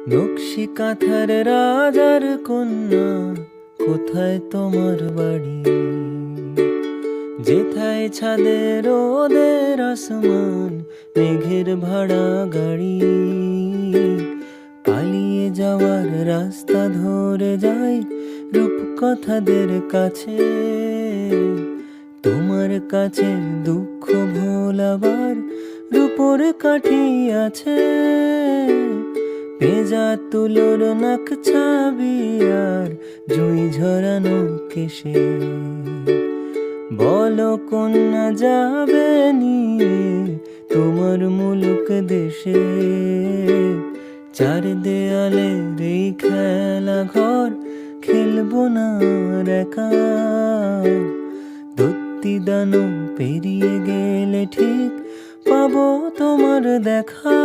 নকশি কাঁথার রাজার কন্যা, কোথায় তোমার বাড়ি? যেথায় ছাদের রোদের আসমান, মেঘের ভাড়া গাড়ি। পালিয়ে যাওয়ার রাস্তা ধরে যাই রূপকথাদের কাছে। তোমার কাছে দুঃখ ভোলাবার রূপোর কাঠি আছে। পেঁজা তুলোর নাক ছাবি আর জুই ঝরানো কেশে। বলো কন্যা যাবে নিয়ে তোমার মুলুক দেশে। চার দেয়ালে এই খেলা ঘর খেলবো না আর একা। দত্তি দানো পেরিয়ে গেলে ঠিক পাবো তোমার দেখা।